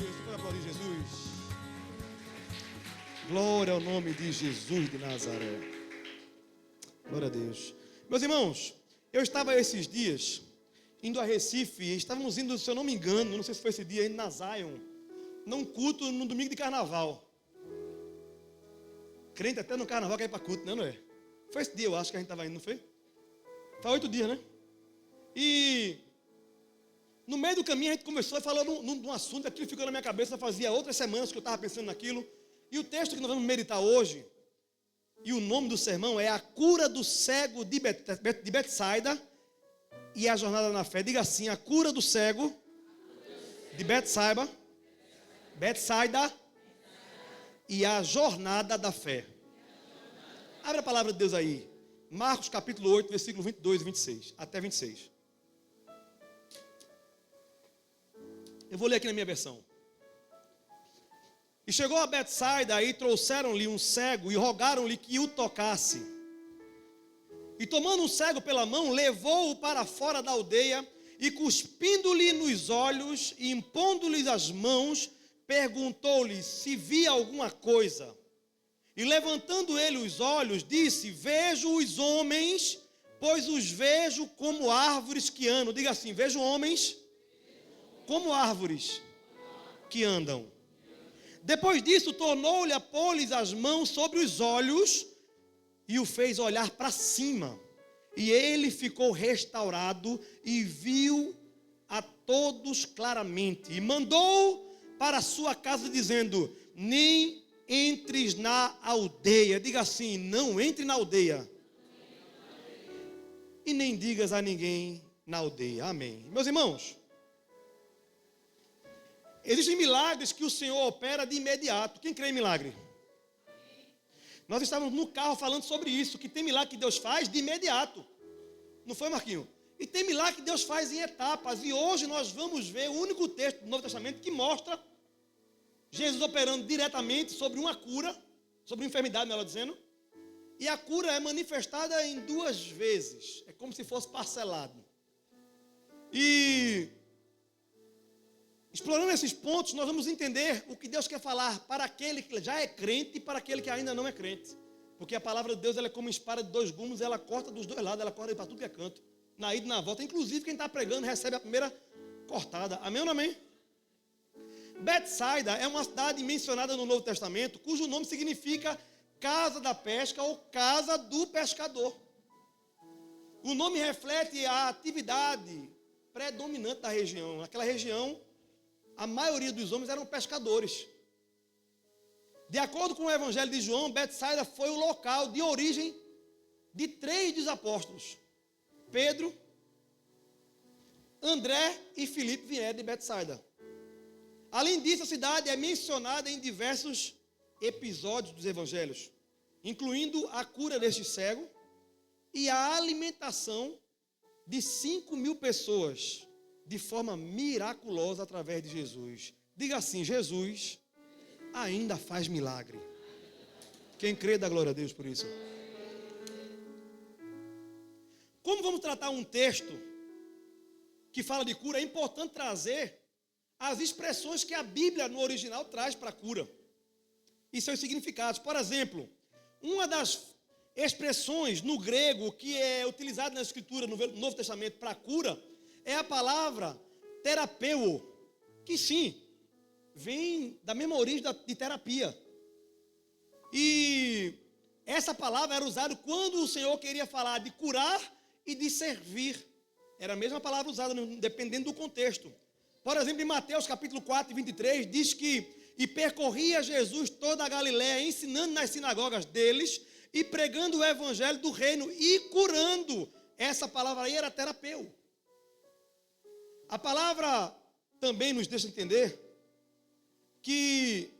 Deus. Você pode aplaudir Jesus? Glória ao nome de Jesus de Nazaré. Glória a Deus. Meus irmãos, eu estava esses dias indo a Recife, e estávamos indo, se eu não me engano, não sei se foi esse dia, indo na Zion, num culto no domingo de carnaval. Crente até no carnaval quer ir para culto, não é? Foi esse dia, eu acho, que a gente estava indo, não foi? Faz 8 dias, né? E no meio do caminho a gente conversou e falou num assunto, aquilo ficou na minha cabeça, fazia outras semanas que eu estava pensando naquilo. E o texto que nós vamos meditar hoje, e o nome do sermão é A Cura do Cego de Betsaida e a Jornada na Fé. Diga assim: a cura do cego de Betsaida e a jornada da fé. Abre a palavra de Deus aí. Marcos capítulo 8, versículo 22 e 26, até 26. Eu vou ler aqui na minha versão. E chegou a Betsaida, e trouxeram-lhe um cego, e rogaram-lhe que o tocasse. E tomando um cego pela mão, levou-o para fora da aldeia, e cuspindo-lhe nos olhos, e impondo-lhe as mãos, perguntou-lhe se via alguma coisa. E levantando ele os olhos, disse: vejo os homens, pois os vejo como árvores que andam. Diga assim: vejo homens como árvores que andam. Depois disso, tornou-lhe a pôr-lhes as mãos sobre os olhos e o fez olhar para cima. E ele ficou restaurado e viu a todos claramente. E mandou para a sua casa dizendo: nem entres na aldeia. Diga assim: não entre na aldeia. E nem digas a ninguém na aldeia. Amém. Meus irmãos, existem milagres que o Senhor opera de imediato. Quem crê em milagre? Nós estávamos no carro falando sobre isso, que tem milagre que Deus faz de imediato. Não foi, Marquinho? E tem milagre que Deus faz em etapas. E hoje nós vamos ver o único texto do Novo Testamento que mostra Jesus operando diretamente sobre uma cura, sobre uma enfermidade, melhor dizendo. E a cura é manifestada em 2 vezes. É como se fosse parcelado. E explorando esses pontos, nós vamos entender o que Deus quer falar para aquele que já é crente e para aquele que ainda não é crente. Porque a palavra de Deus, ela é como uma espada de 2 gumes, ela corta dos 2 lados, ela corta para tudo que é canto. Na ida e na volta. Inclusive, quem está pregando recebe a primeira cortada. Amém ou não amém? Betsaida é uma cidade mencionada no Novo Testamento, cujo nome significa casa da pesca ou casa do pescador. O nome reflete a atividade predominante da região. Naquela região, a maioria dos homens eram pescadores. De acordo com o Evangelho de João, Betsaida foi o local de origem de 3 dos apóstolos. Pedro, André e Filipe vieram de Betsaida. Além disso, a cidade é mencionada em diversos episódios dos evangelhos, incluindo a cura deste cego e a alimentação de 5.000 pessoas de forma miraculosa através de Jesus. Diga assim: Jesus ainda faz milagre. Quem crê, dá glória a Deus por isso. Como vamos tratar um texto que fala de cura, é importante trazer as expressões que a Bíblia no original traz para a cura e seus significados. Por exemplo, uma das expressões no grego que é utilizada na Escritura, no Novo Testamento, para a cura, é a palavra terapeu, que sim, vem da mesma origem de terapia. E essa palavra era usada quando o Senhor queria falar de curar e de servir. Era a mesma palavra usada, dependendo do contexto. Por exemplo, em Mateus capítulo 4, 23, diz que: e percorria Jesus toda a Galiléia, ensinando nas sinagogas deles e pregando o evangelho do reino e curando. Essa palavra aí era terapeu. A palavra também nos deixa entender que,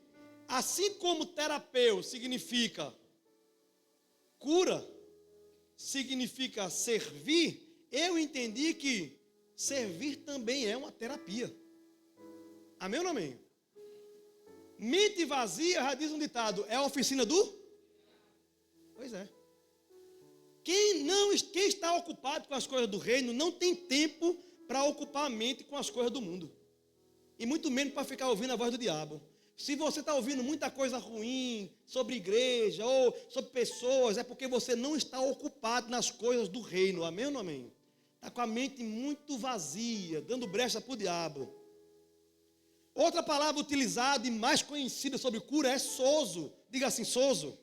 assim como terapeu significa cura, significa servir, eu entendi que servir também é uma terapia. Amém ou não amém? Mente vazia, já diz um ditado, é a oficina do? Pois é. Quem está ocupado com as coisas do reino não tem tempo para ocupar a mente com as coisas do mundo. E muito menos para ficar ouvindo a voz do diabo. Se você está ouvindo muita coisa ruim sobre igreja ou sobre pessoas, é porque você não está ocupado nas coisas do reino. Amém ou não amém? Está com a mente muito vazia, dando brecha para o diabo. Outra palavra utilizada e mais conhecida sobre cura é sozo. Diga assim, sozo.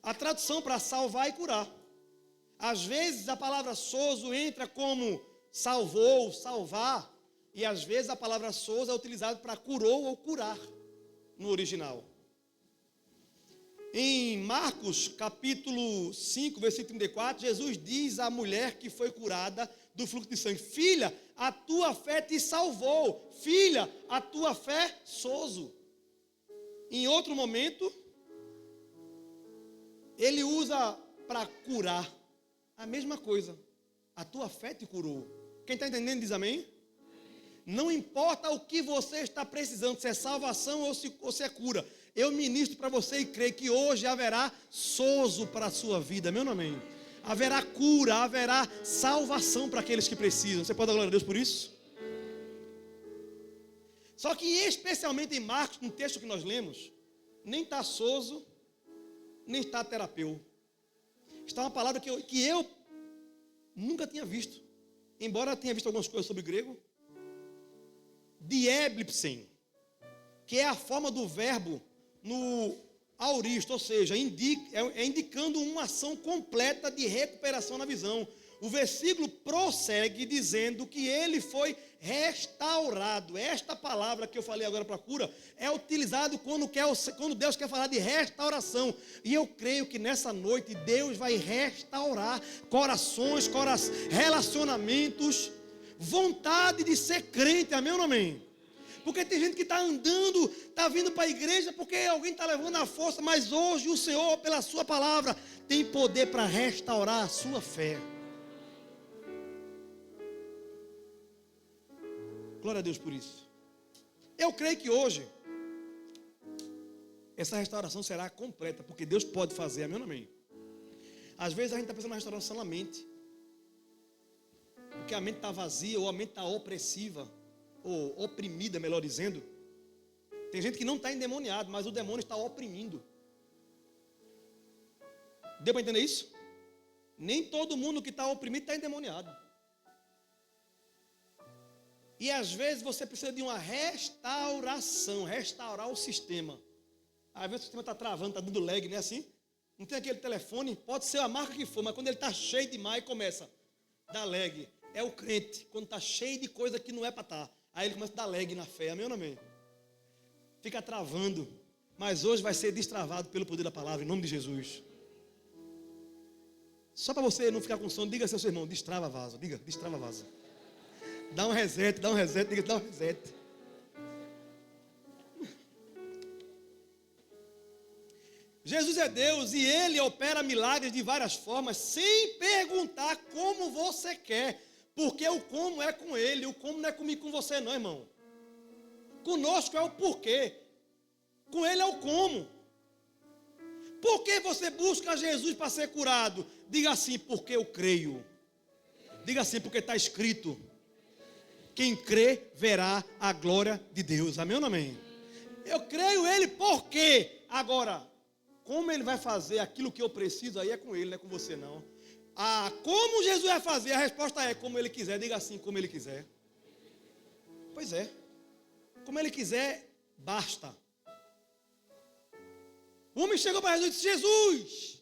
A tradução para salvar e curar. Às vezes a palavra sozo entra como salvou, salvar. E às vezes a palavra sozo é utilizada para curou ou curar. No original. Em Marcos capítulo 5, versículo 34, Jesus diz à mulher que foi curada do fluxo de sangue: filha, a tua fé te salvou. Filha, a tua fé sozo. Em outro momento, ele usa para curar a mesma coisa. A tua fé te curou. Quem está entendendo diz amém? Não importa o que você está precisando, se é salvação ou se é cura. Eu ministro para você e creio que hoje haverá sozo para a sua vida, meu nome. Haverá cura, haverá salvação para aqueles que precisam. Você pode dar glória a Deus por isso? Só que especialmente em Marcos, no texto que nós lemos, nem está sozo, nem está terapeu. Está uma palavra que eu nunca tinha visto. Embora tenha visto algumas coisas sobre grego. Dieblipsen, que é a forma do verbo no aoristo, ou seja, indicando uma ação completa de recuperação na visão. O versículo prossegue dizendo que ele foi restaurado. Esta palavra que eu falei agora para cura é utilizado quando Deus quer falar de restauração. E eu creio que nessa noite Deus vai restaurar corações, relacionamentos, vontade de ser crente, amém ou não amém? Porque tem gente que está andando, está vindo para a igreja porque alguém está levando a força, mas hoje o Senhor, pela sua palavra, tem poder para restaurar a sua fé. Glória a Deus por isso. Eu creio que hoje essa restauração será completa, porque Deus pode fazer, amém ou não amém? Às vezes a gente está pensando na restauração na mente, porque a mente está vazia, ou a mente está opressiva, ou oprimida, melhor dizendo. Tem gente que não está endemoniado, mas o demônio está oprimindo. Deu para entender isso? Nem todo mundo que está oprimido está endemoniado. E às vezes você precisa de uma restauração, restaurar o sistema. Às vezes o sistema está travando, está dando lag, não é assim? Não tem aquele telefone, pode ser a marca que for, mas quando ele está cheio demais, começa a dar lag. É o crente, quando está cheio de coisa que não é para estar. Aí ele começa a dar lag na fé, amém ou não amém? Fica travando. Mas hoje vai ser destravado pelo poder da palavra, em nome de Jesus. Só para você não ficar com sono, diga ao seu irmão: destrava vaso, diga, destrava vaso. Dá um reset, diga, dá um reset. Jesus é Deus e Ele opera milagres de várias formas, sem perguntar como você quer. Porque o como é com Ele, o como não é comigo, com você não, irmão. Conosco é o porquê, com Ele é o como. Por que você busca Jesus para ser curado? Diga assim: porque eu creio. Diga assim: porque está escrito: quem crê verá a glória de Deus. Amém ou não amém? Eu creio Ele porque. Agora, como Ele vai fazer aquilo que eu preciso, aí é com Ele, não é com você não. Como Jesus vai fazer? A resposta é como Ele quiser. Diga assim: como Ele quiser. Pois é. Como Ele quiser, basta. O homem chegou para Jesus e disse: Jesus,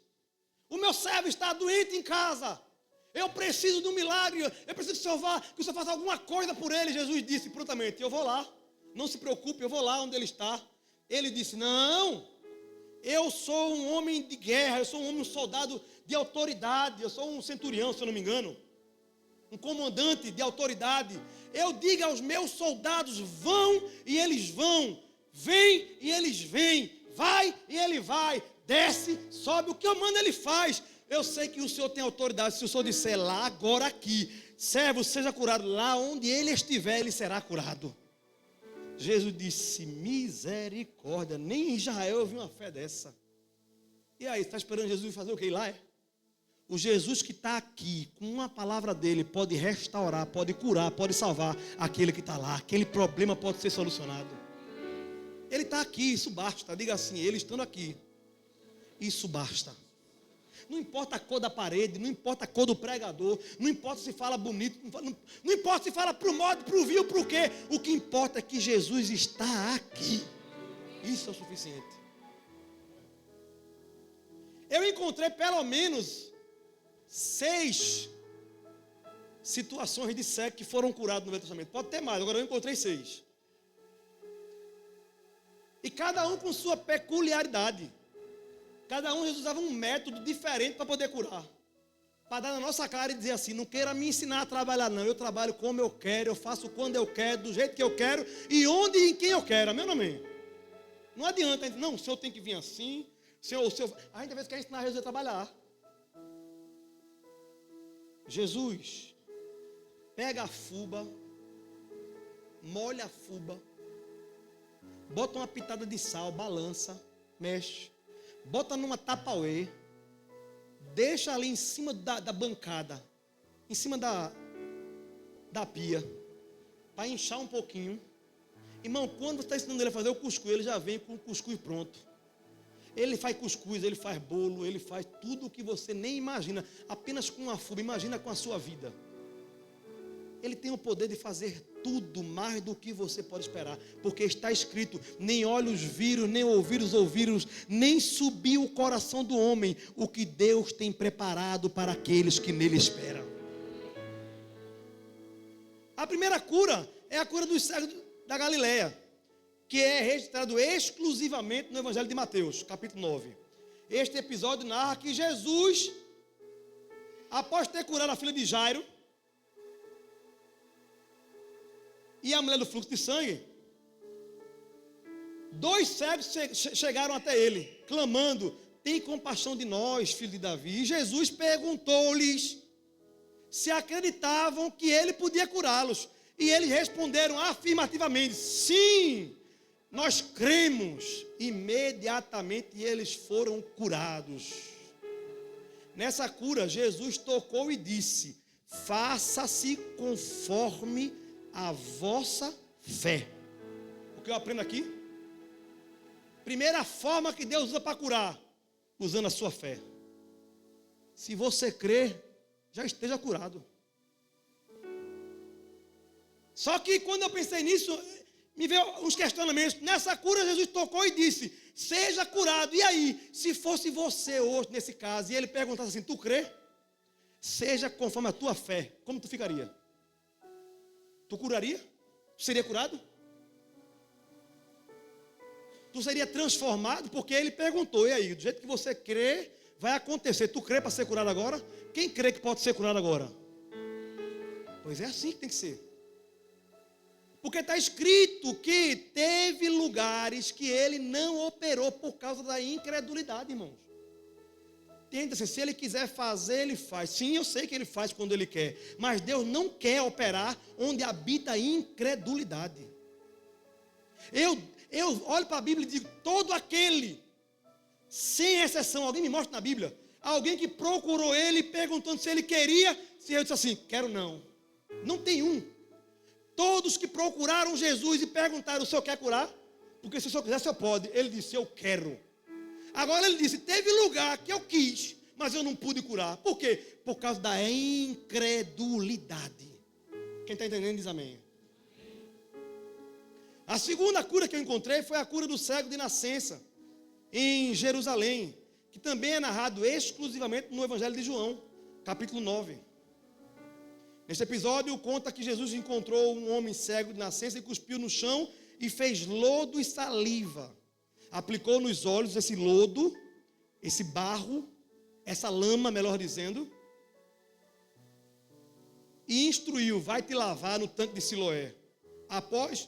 o meu servo está doente em casa. Eu preciso de um milagre. Eu preciso que o Senhor faça alguma coisa por ele. Jesus disse prontamente: eu vou lá. Não se preocupe, eu vou lá onde ele está. Ele disse: não, eu sou um homem de guerra, eu sou um soldado de autoridade, eu sou um centurião, se eu não me engano, um comandante de autoridade. Eu digo aos meus soldados: vão e eles vão, vem e eles vêm, vai e ele vai, desce, sobe, o que eu mando ele faz. Eu sei que o Senhor tem autoridade. Se o Senhor disser lá, agora aqui, servo, seja curado, lá onde ele estiver, ele será curado. Jesus disse: misericórdia, nem em Israel eu vi uma fé dessa. E aí, está esperando Jesus fazer o que lá? O Jesus que está aqui, com uma palavra dele, pode restaurar, pode curar, pode salvar aquele que está lá. Aquele problema pode ser solucionado. Ele está aqui, isso basta. Diga assim, ele estando aqui, isso basta. Não importa a cor da parede, não importa a cor do pregador, não importa se fala bonito, não importa se fala para o modo, para o vil, para o quê. O que importa é que Jesus está aqui. Isso é o suficiente. Eu encontrei pelo menos 6 situações de cego que foram curadas no Velho Testamento. Pode ter mais, agora eu encontrei 6. E cada um com sua peculiaridade. Cada um usava um método diferente para poder curar. Para dar na nossa cara e dizer assim, não queira me ensinar a trabalhar não. Eu trabalho como eu quero, eu faço quando eu quero, do jeito que eu quero e onde e em quem eu quero. Amém ou não amém? Não adianta, não, o senhor tem que vir assim. O senhor... A gente às vezes quer ensinar Jesus a trabalhar. Jesus, pega a fuba, molha a fuba, bota uma pitada de sal, balança, mexe, bota numa tapauê, deixa ali em cima da bancada, em cima da pia, para inchar um pouquinho. Irmão, quando você está ensinando ele a fazer o cuscuz, ele já vem com o cuscuz pronto. Ele faz cuscuz, ele faz bolo, ele faz tudo o que você nem imagina, apenas com uma fuba, imagina com a sua vida. Ele tem o poder de fazer tudo mais do que você pode esperar, porque está escrito, nem olhos viram, nem ouvidos ouviram, nem subiu o coração do homem, o que Deus tem preparado para aqueles que nele esperam. A primeira cura é a cura dos cegos da Galileia, que é registrado exclusivamente no Evangelho de Mateus, capítulo 9. Este episódio narra que Jesus, após ter curado a filha de Jairo e a mulher do fluxo de sangue, 2 cegos chegaram até ele, clamando, tem compaixão de nós, filho de Davi. E Jesus perguntou-lhes se acreditavam que ele podia curá-los. E eles responderam afirmativamente, sim, nós cremos. Imediatamente eles foram curados. Nessa cura, Jesus tocou e disse, faça-se conforme a vossa fé. O que eu aprendo aqui? Primeira forma que Deus usa para curar, usando a sua fé. Se você crer, já esteja curado. Só que quando eu pensei nisso, me veio uns questionamentos. Nessa cura, Jesus tocou e disse, seja curado. E aí, se fosse você hoje, nesse caso, e ele perguntasse assim, tu crê? Seja conforme a tua fé, como tu ficaria? Tu curaria? Tu seria curado? Tu seria transformado? Porque ele perguntou, e aí, do jeito que você crê, vai acontecer. Tu crê para ser curado agora? Quem crê que pode ser curado agora? Pois é assim que tem que ser. Porque está escrito que teve lugares que ele não operou por causa da incredulidade, irmãos. Entenda-se, se ele quiser fazer, ele faz. Sim, eu sei que ele faz quando ele quer. Mas Deus não quer operar onde habita a incredulidade. Eu olho para a Bíblia e digo, todo aquele, sem exceção, alguém me mostra na Bíblia, alguém que procurou ele perguntando se ele queria, se eu disse assim, quero não. Não tem um. Todos que procuraram Jesus e perguntaram, o senhor quer curar? Porque se o senhor quiser, o senhor pode. Ele disse, eu quero. Agora ele disse, teve lugar que eu quis, mas eu não pude curar. Por quê? Por causa da incredulidade. Quem está entendendo diz amém. A segunda cura que eu encontrei foi a cura do cego de nascença, em Jerusalém, que também é narrado exclusivamente no Evangelho de João, capítulo 9. Neste episódio conta que Jesus encontrou um homem cego de nascença e cuspiu no chão e fez lodo e saliva. Aplicou nos olhos esse lodo, esse barro, essa lama, melhor dizendo, e instruiu, vai te lavar no tanque de Siloé. Após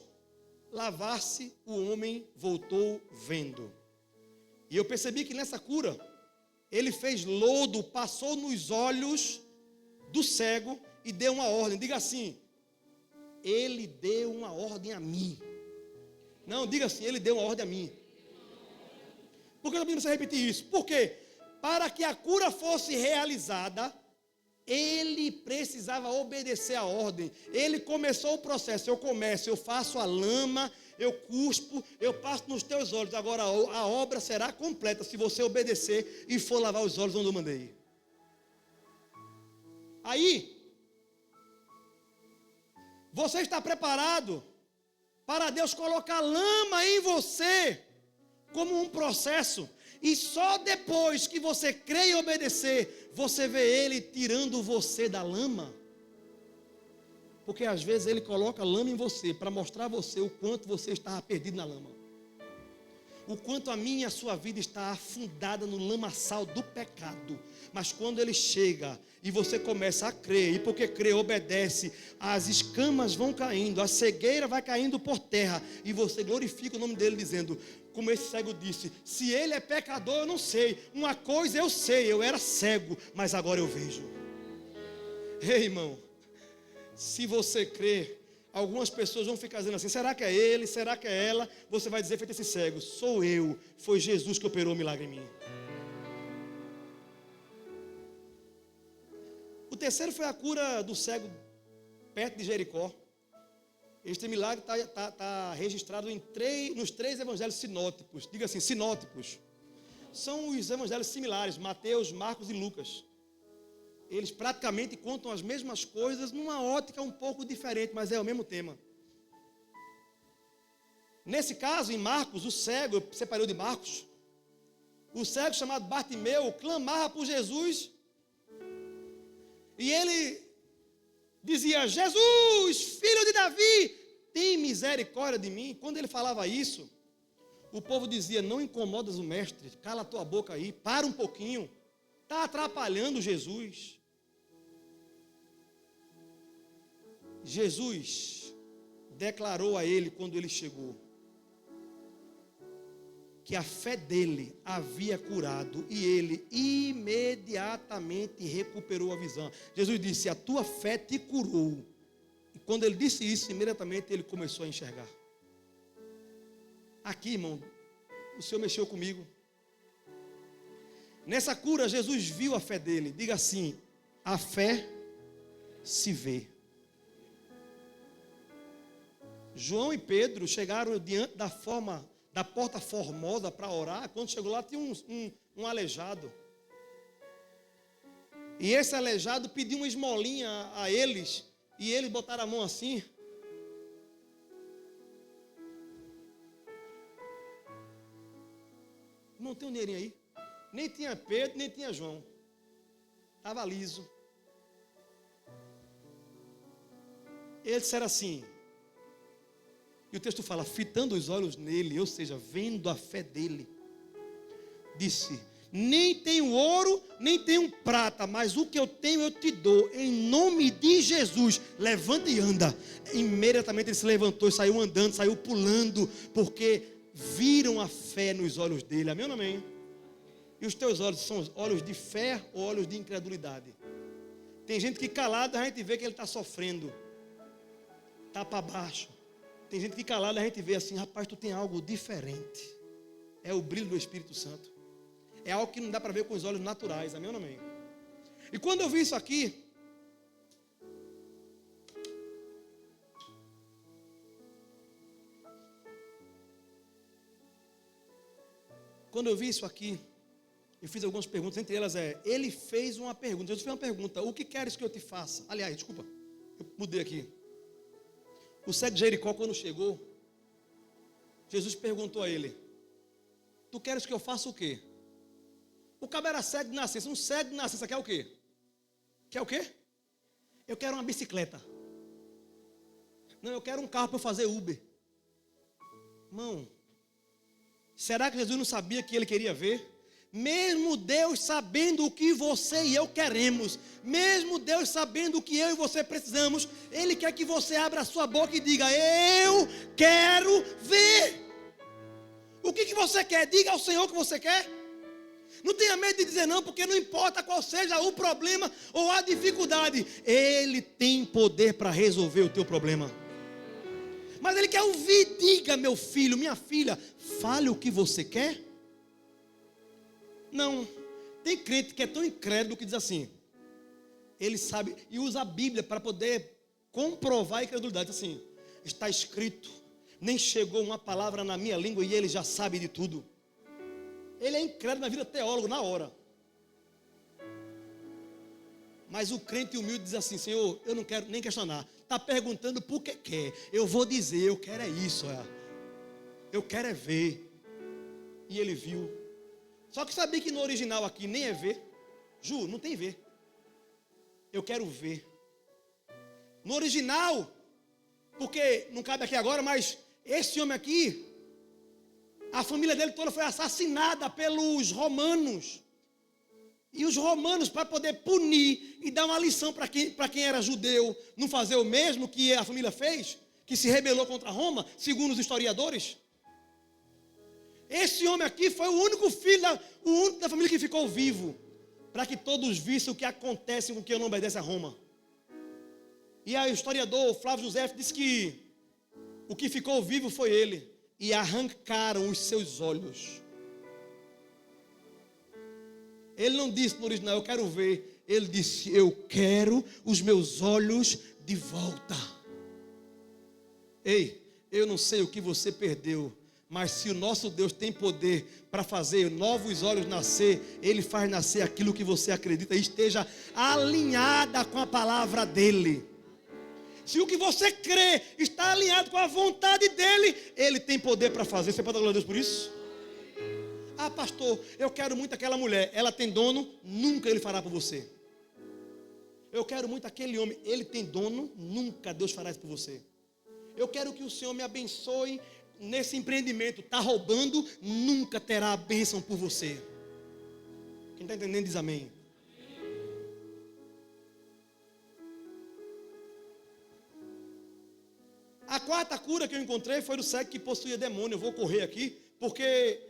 lavar-se, o homem voltou vendo. E eu percebi que nessa cura, ele fez lodo, passou nos olhos do cego e deu uma ordem. Diga assim, ele deu uma ordem a mim. Não, diga assim, ele deu uma ordem a mim. Por que eu não precisa repetir isso? Porque para que a cura fosse realizada, ele precisava obedecer a ordem. Ele começou o processo. Eu faço a lama, eu cuspo, eu passo nos teus olhos. Agora a obra será completa se você obedecer e for lavar os olhos onde eu mandei. Aí, você está preparado para Deus colocar lama em você como um processo. E só depois que você crê e obedecer, você vê Ele tirando você da lama. Porque às vezes Ele coloca lama em você para mostrar a você o quanto você estava perdido na lama. O quanto a minha e a sua vida está afundada no lamaçal do pecado. Mas quando Ele chega e você começa a crer, e porque crê, obedece, as escamas vão caindo, a cegueira vai caindo por terra, e você glorifica o nome dEle dizendo, como esse cego disse, se ele é pecador eu não sei, uma coisa eu sei, eu era cego, mas agora eu vejo. Ei, irmão, se você crê, algumas pessoas vão ficar dizendo assim, será que é ele, será que é ela? Você vai dizer, feito esse cego, sou eu, foi Jesus que operou o milagre em mim. O terceiro foi a cura do cego perto de Jericó. Este milagre está registrado nos 3 evangelhos sinóticos. Diga assim, sinóticos. São os evangelhos similares, Mateus, Marcos e Lucas. Eles praticamente contam as mesmas coisas numa ótica um pouco diferente, mas é o mesmo tema. Nesse caso, em Marcos, o cego, eu separei de Marcos, o cego chamado Bartimeu clamava por Jesus e ele dizia, Jesus, filho de Davi, tem misericórdia de mim. Quando ele falava isso, o povo dizia, não incomodas o mestre, cala a tua boca aí, para um pouquinho, está atrapalhando Jesus. Jesus declarou a ele quando ele chegou, que a fé dele havia curado e ele imediatamente recuperou a visão. Jesus disse, a tua fé te curou. E quando ele disse isso, imediatamente ele começou a enxergar. Aqui, irmão, o Senhor mexeu comigo. Nessa cura, Jesus viu a fé dele. Diga assim, a fé se vê. João e Pedro chegaram diante da porta formosa para orar. Quando chegou lá, tinha um aleijado. E esse aleijado pediu uma esmolinha a eles. E eles botaram a mão assim. Não tem um dinheirinho aí. Nem tinha Pedro, nem tinha João. Estava liso. Eles disseram assim. E o texto fala, fitando os olhos nele, ou seja, vendo a fé dele. Disse, nem tenho ouro, nem tenho prata, mas o que eu tenho eu te dou, em nome de Jesus, levanta e anda. Imediatamente ele se levantou e saiu andando, saiu pulando, porque viram a fé nos olhos dele, amém ou não amém? E os teus olhos são olhos de fé ou olhos de incredulidade? Tem gente que calada a gente vê que ele está sofrendo, está para baixo. Tem gente que calada a gente vê assim, rapaz, tu tem algo diferente. É o brilho do Espírito Santo. É algo que não dá para ver com os olhos naturais, amém ou não amém? E quando eu vi isso aqui, eu fiz algumas perguntas, entre elas ele fez uma pergunta, Jesus fez uma pergunta, o que queres que eu te faça? Aliás, desculpa, eu mudei aqui. O cego de Jericó, quando chegou, Jesus perguntou a ele, tu queres que eu faça o quê? O cabo era cego de nascença, um cego de nascença quer o quê? Quer o quê? Eu quero uma bicicleta. Não, eu quero um carro para eu fazer Uber. Irmão, será que Jesus não sabia que ele queria ver? Mesmo Deus sabendo o que você e eu queremos, mesmo Deus sabendo o que eu e você precisamos, Ele quer que você abra a sua boca e diga, eu quero ver. O que você quer? Diga ao Senhor o que você quer. Não tenha medo de dizer não, porque não importa qual seja o problema ou a dificuldade, Ele tem poder para resolver o teu problema. Mas Ele quer ouvir, diga meu filho, minha filha, fale o que você quer. Não, tem crente que é tão incrédulo que diz assim, ele sabe, e usa a Bíblia para poder comprovar a incredulidade, assim, está escrito, nem chegou uma palavra na minha língua e ele já sabe de tudo. Ele é incrédulo na vida teólogo, na hora. Mas o crente humilde diz assim, Senhor, eu não quero nem questionar. Está perguntando por que quer. Eu vou dizer, eu quero é isso. Eu quero é ver. E ele viu. Só que sabia que no original aqui nem é ver. Ju, não tem ver. Eu quero ver. No original, porque não cabe aqui agora, mas esse homem aqui, a família dele toda foi assassinada pelos romanos. E os romanos, para poder punir e dar uma lição para quem era judeu, não fazer o mesmo que a família fez, que se rebelou contra Roma, segundo os historiadores. Esse homem aqui foi o único filho, o único da família que ficou vivo, para que todos vissem o que acontece com quem não obedece a Roma. E o historiador Flávio José disse que o que ficou vivo foi ele, e arrancaram os seus olhos. Ele não disse no original, eu quero ver. Ele disse, eu quero os meus olhos de volta. Ei, eu não sei o que você perdeu, mas se o nosso Deus tem poder para fazer novos olhos nascer, Ele faz nascer aquilo que você acredita e esteja alinhada com a palavra dEle. Se o que você crê está alinhado com a vontade dEle, Ele tem poder para fazer. Você pode dar glória a Deus por isso? Ah, pastor, eu quero muito aquela mulher. Ela tem dono, nunca Ele fará por você. Eu quero muito aquele homem. Ele tem dono, nunca Deus fará isso por você. Eu quero que o Senhor me abençoe nesse empreendimento. Está roubando, nunca terá a bênção por você. Quem está entendendo diz amém. A quarta cura que eu encontrei foi do cego que possuía demônio. Eu vou correr aqui, porque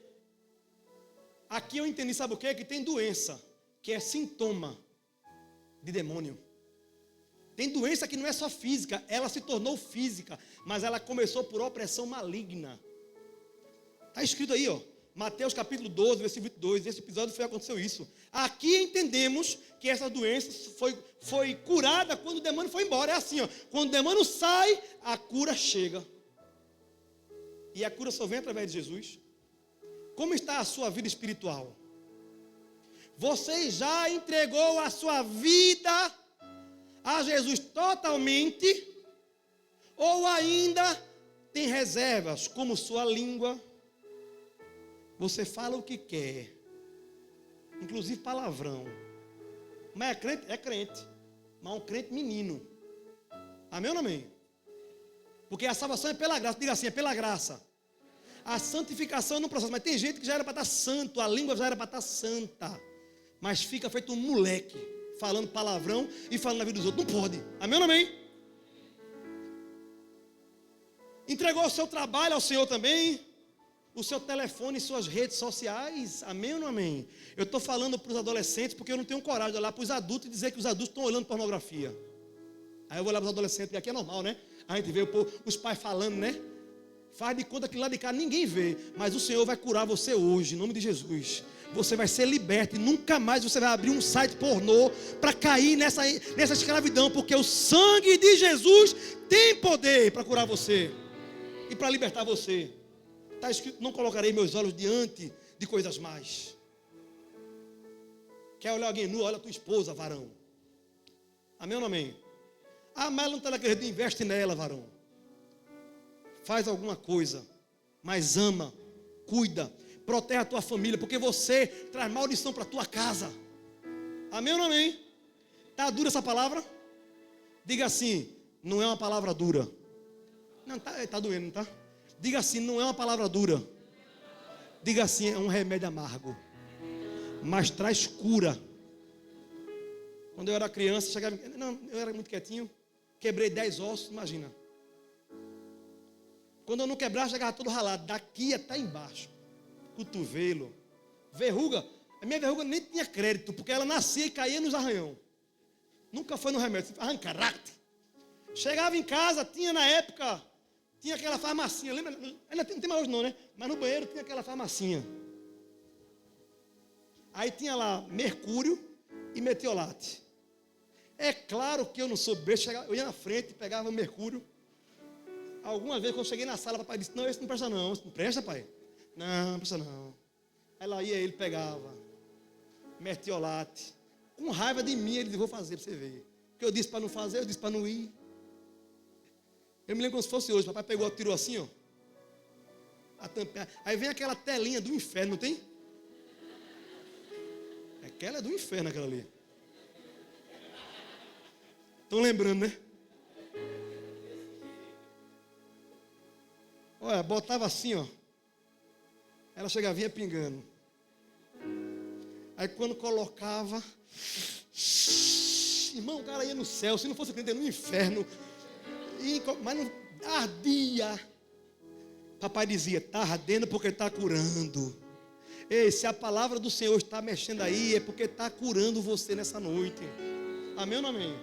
aqui eu entendi, sabe o quê? Que tem doença, que é sintoma de demônio. Tem doença que não é só física, ela se tornou física, mas ela começou por opressão maligna. Está escrito aí, ó, Mateus capítulo 12, versículo 22, nesse episódio aconteceu isso. Aqui entendemos que essa doença foi curada quando o demônio foi embora. É assim, ó, quando o demônio sai, a cura chega. E a cura só vem através de Jesus. Como está a sua vida espiritual? Você já entregou a sua vida a Jesus totalmente? Ou ainda tem reservas, como sua língua? Você fala o que quer, inclusive palavrão. Mas é crente? É crente. Mas é um crente menino. Amém ou não amém? Porque a salvação é pela graça. Diga assim, é pela graça. A santificação não processa. Mas tem gente que já era para estar santo, a língua já era para estar santa, mas fica feito um moleque, falando palavrão e falando na vida dos outros. Não pode. Amém ou não amém? Entregou o seu trabalho ao Senhor também, o seu telefone e suas redes sociais. Amém ou não amém? Eu estou falando para os adolescentes porque eu não tenho coragem de olhar para os adultos e dizer que os adultos estão olhando pornografia. Aí eu vou olhar para os adolescentes, porque aqui é normal, né? A gente vê os pais falando, né? Faz de conta que lá de cá ninguém vê, mas o Senhor vai curar você hoje, em nome de Jesus. Você vai ser liberto e nunca mais você vai abrir um site pornô para cair nessa escravidão, porque o sangue de Jesus tem poder para curar você e para libertar você. Está escrito, não colocarei meus olhos diante de coisas más. Quer olhar alguém nu? Olha a tua esposa, varão. Amém ou não amém? Ah, mas ela não está naquele dia, investe nela, varão. Faz alguma coisa, mas ama, cuida, protege a tua família, porque você traz maldição para a tua casa. Amém ou não amém? Está dura essa palavra? Diga assim, não é uma palavra dura. Não, está doendo, não está? Diga assim, não é uma palavra dura. Diga assim, é um remédio amargo, mas traz cura. Quando eu era criança, eu era muito quietinho, quebrei 10 ossos, imagina. Quando eu não quebrava, chegava todo ralado, daqui até embaixo. Cotovelo, verruga. A minha verruga nem tinha crédito, porque ela nascia e caía nos arranhão. Nunca foi no remédio, arrancarate. Chegava em casa, tinha na época, tinha aquela farmacinha, lembra? Ainda não tem mais hoje não, né? Mas no banheiro tinha aquela farmacinha. Aí tinha lá mercúrio e metiolate. É claro que eu não sou besta, eu ia na frente, pegava o mercúrio. Algumas vezes, quando eu cheguei na sala, papai disse, não, esse não presta não. Esse não presta, pai? Não, não presta não. Aí lá ia ele, pegava metiolate. Com raiva de mim, ele disse, vou fazer para você ver. Porque eu disse para não fazer, eu disse para não ir. Eu me lembro como se fosse hoje, papai pegou, tirou assim, ó. A tampinha. Aí vem aquela telinha do inferno, não tem? Aquela é do inferno, aquela ali. Estão lembrando, né? Olha, botava assim, ó. Ela chegava, vinha pingando. Aí quando colocava, irmão, o cara ia no céu. Se não fosse crente, ia no inferno. Mas não ardia. Papai dizia, está ardendo porque está curando. Ei, se a palavra do Senhor está mexendo aí, é porque está curando você nessa noite. Amém ou não amém?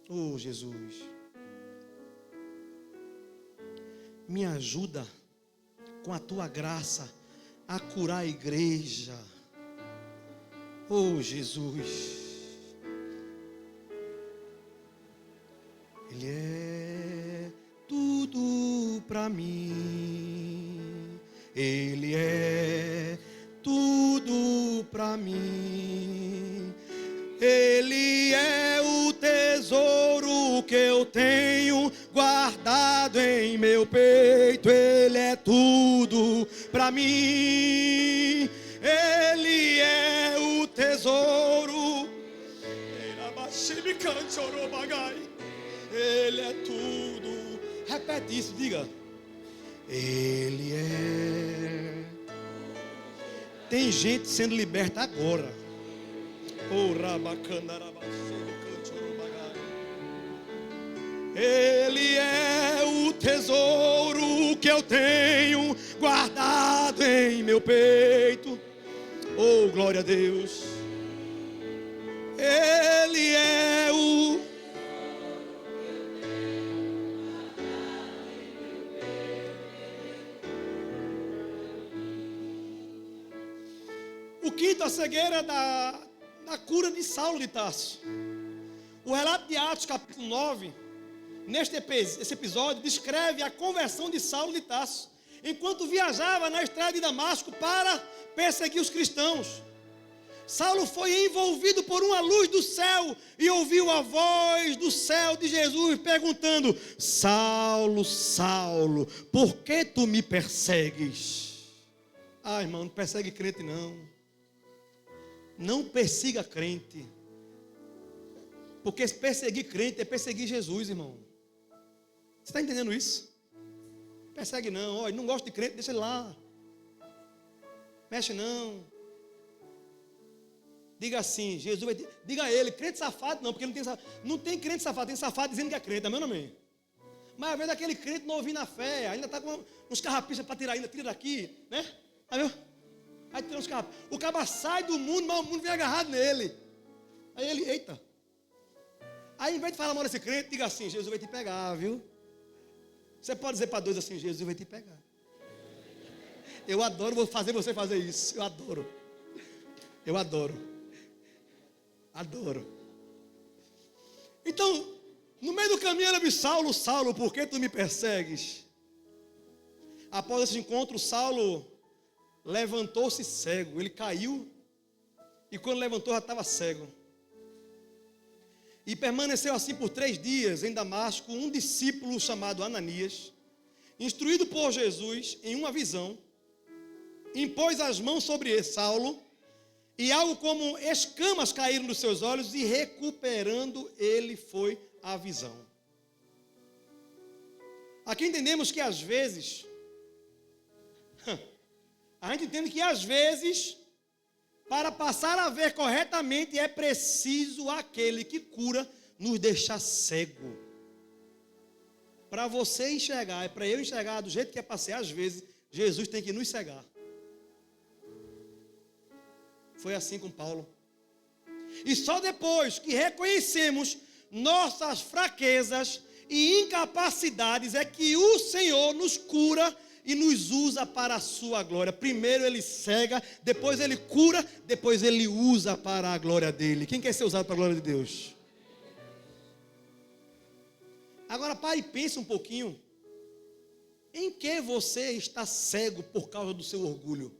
Oh, Jesus. Me ajuda com a tua graça a curar a igreja. Oh, Jesus. Ele é tudo para mim. Ele é tudo para mim. Ele é o tesouro que eu tenho guardado em meu peito. Ele é tudo para mim. Ele é o tesouro. Ele é tudo. Repete isso, diga. Ele é. Tem gente sendo liberta agora. Ele é o tesouro que eu tenho guardado em meu peito. Oh, glória a Deus. Ele é o. O quinto, a cegueira da cura de Saulo de Tarso. O relato de Atos, capítulo 9, esse episódio, descreve a conversão de Saulo de Tarso, enquanto viajava na estrada de Damasco para perseguir os cristãos. Saulo foi envolvido por uma luz do céu e ouviu a voz do céu de Jesus perguntando: Saulo, Saulo, por que tu me persegues? Ah, irmão, não persegue crente não. Não persiga crente. Porque perseguir crente é perseguir Jesus, irmão. Você está entendendo isso? Persegue não. Olha, não gosta de crente, deixa ele lá. Mexe não. Diga assim, Jesus vai diga a ele, crente safado não, porque não tem crente safado, tem safado dizendo que é crente, amém ou não amém? Mas às vezes aquele crente não ouvindo na fé, ainda está com uns carrapichas para tirar ainda, tira daqui, né? Aí, aí tira uns carrapichas. O cara sai do mundo, mas o mundo vem agarrado nele. Aí ele, eita. Aí, em vez de falar mal desse crente, diga assim, Jesus vai te pegar, viu? Você pode dizer para dois assim, Jesus vai te pegar. Eu adoro, vou fazer você fazer isso. Eu adoro. Eu adoro. Adoro. Então, no meio do caminho ela disse, Saulo, Saulo, por que tu me persegues? Após esse encontro, Saulo levantou-se cego. Ele caiu e quando levantou já estava cego. E permaneceu assim por 3 dias em Damasco. Um discípulo chamado Ananias, instruído por Jesus em uma visão, impôs as mãos sobre Saulo e algo como escamas caíram dos seus olhos e recuperando ele foi a visão. Aqui entendemos que às vezes, a gente entende que às vezes, para passar a ver corretamente, é preciso aquele que cura nos deixar cego. Para você enxergar, para eu enxergar do jeito que é para ser, às vezes, Jesus tem que nos cegar. Foi assim com Paulo. E só depois que reconhecemos nossas fraquezas e incapacidades é que o Senhor nos cura e nos usa para a sua glória. Primeiro ele cega, depois ele cura, depois ele usa para a glória dele. Quem quer ser usado para a glória de Deus? Agora pare e pense um pouquinho. Em que você está cego por causa do seu orgulho?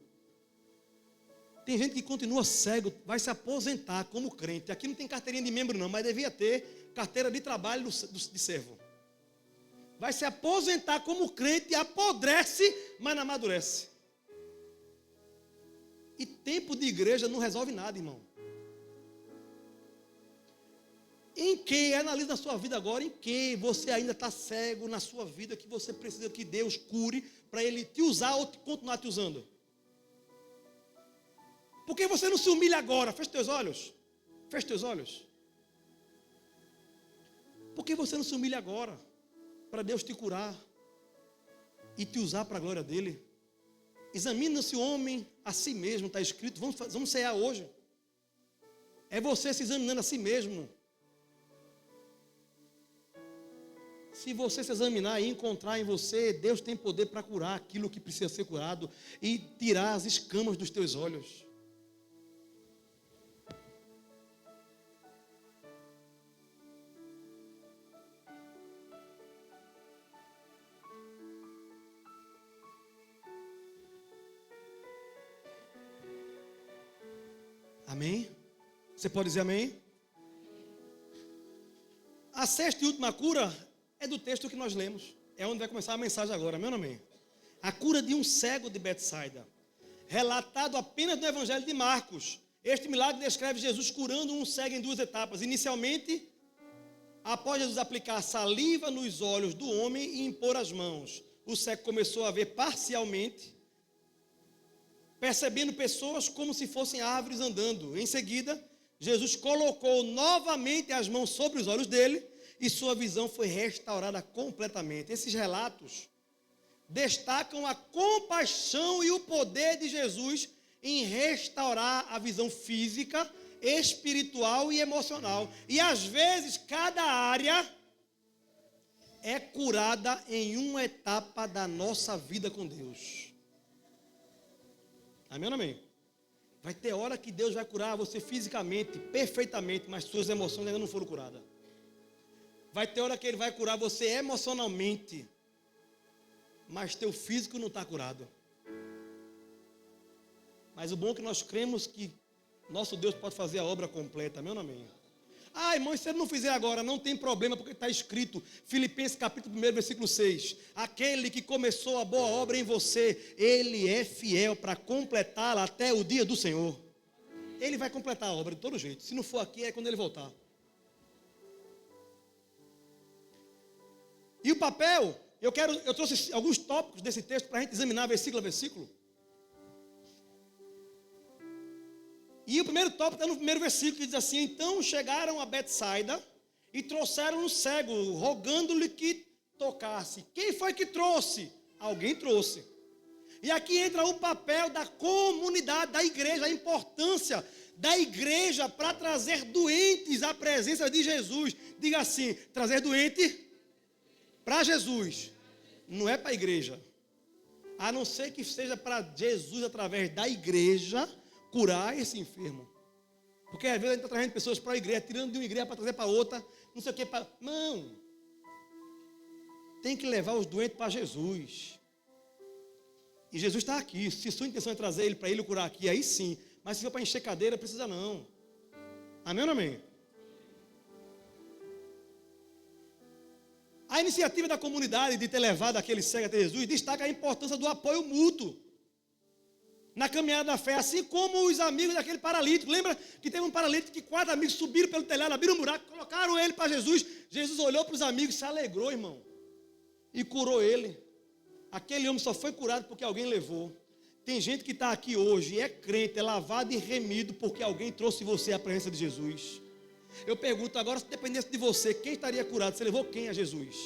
Tem gente que continua cego, vai se aposentar como crente. Aqui não tem carteirinha de membro não, mas devia ter carteira de trabalho de servo. Vai se aposentar como crente, apodrece, mas não amadurece. E tempo de igreja não resolve nada, irmão. Em que, analisa a sua vida agora, em que você ainda está cego na sua vida, que você precisa que Deus cure, para Ele te usar ou continuar te usando? Por que você não se humilha agora? Feche teus olhos. Feche teus olhos. Por que você não se humilha agora? Para Deus te curar e te usar para a glória dEle. Examina-se o homem a si mesmo, está escrito. Vamos cear hoje. É você se examinando a si mesmo. Se você se examinar e encontrar em você, Deus tem poder para curar aquilo que precisa ser curado e tirar as escamas dos teus olhos. Amém? Você pode dizer amém? A sexta e última cura é do texto que nós lemos. É onde vai começar a mensagem agora, meu nome. A cura de um cego de Betsaida. Relatado apenas no Evangelho de Marcos. Este milagre descreve Jesus curando um cego em duas etapas. Inicialmente, após Jesus aplicar saliva nos olhos do homem e impor as mãos, o cego começou a ver parcialmente, percebendo pessoas como se fossem árvores andando. Em seguida, Jesus colocou novamente as mãos sobre os olhos dele e sua visão foi restaurada completamente. Esses relatos destacam a compaixão e o poder de Jesus em restaurar a visão física, espiritual e emocional. E às vezes cada área é curada em uma etapa da nossa vida com Deus. Amém ou não amém? Vai ter hora que Deus vai curar você fisicamente, perfeitamente, mas suas emoções ainda não foram curadas. Vai ter hora que Ele vai curar você emocionalmente, mas teu físico não está curado. Mas o bom é que nós cremos que nosso Deus pode fazer a obra completa. Amém ou não amém? Ah, irmão, se ele não fizer agora, não tem problema, porque está escrito, Filipenses capítulo 1, versículo 6. Aquele que começou a boa obra em você, Ele é fiel para completá-la até o dia do Senhor. Ele vai completar a obra de todo jeito. Se não for aqui, é quando Ele voltar. E o papel, eu trouxe alguns tópicos desse texto para a gente examinar versículo a versículo. E o primeiro tópico está no primeiro versículo, que diz assim: então chegaram a Betsaida e trouxeram um cego, rogando-lhe que tocasse. Quem foi que trouxe? Alguém trouxe. E aqui entra o papel da comunidade, da igreja, a importância da igreja para trazer doentes à presença de Jesus. Diga assim: trazer doente para Jesus, não é para a igreja. A não ser que seja para Jesus, através da igreja, curar esse enfermo. Porque às vezes a gente está trazendo pessoas para a igreja, tirando de uma igreja para trazer para outra, não sei o que. Não. Tem que levar os doentes para Jesus. E Jesus está aqui. Se sua intenção é trazer ele para ele curar aqui, aí sim. Mas se for para encher cadeira, precisa não. Amém ou não amém? A iniciativa da comunidade de ter levado aquele cego até Jesus destaca a importância do apoio mútuo na caminhada da fé, assim como os amigos daquele paralítico. Lembra que teve um paralítico que 4 amigos subiram pelo telhado, abriram um buraco, colocaram ele para Jesus. Jesus olhou para os amigos e se alegrou, irmão, e curou ele. Aquele homem só foi curado porque alguém levou. Tem gente que está aqui hoje e é crente, é lavado e remido porque alguém trouxe você à presença de Jesus. Eu pergunto agora, se dependesse de você, quem estaria curado? Você levou quem a Jesus?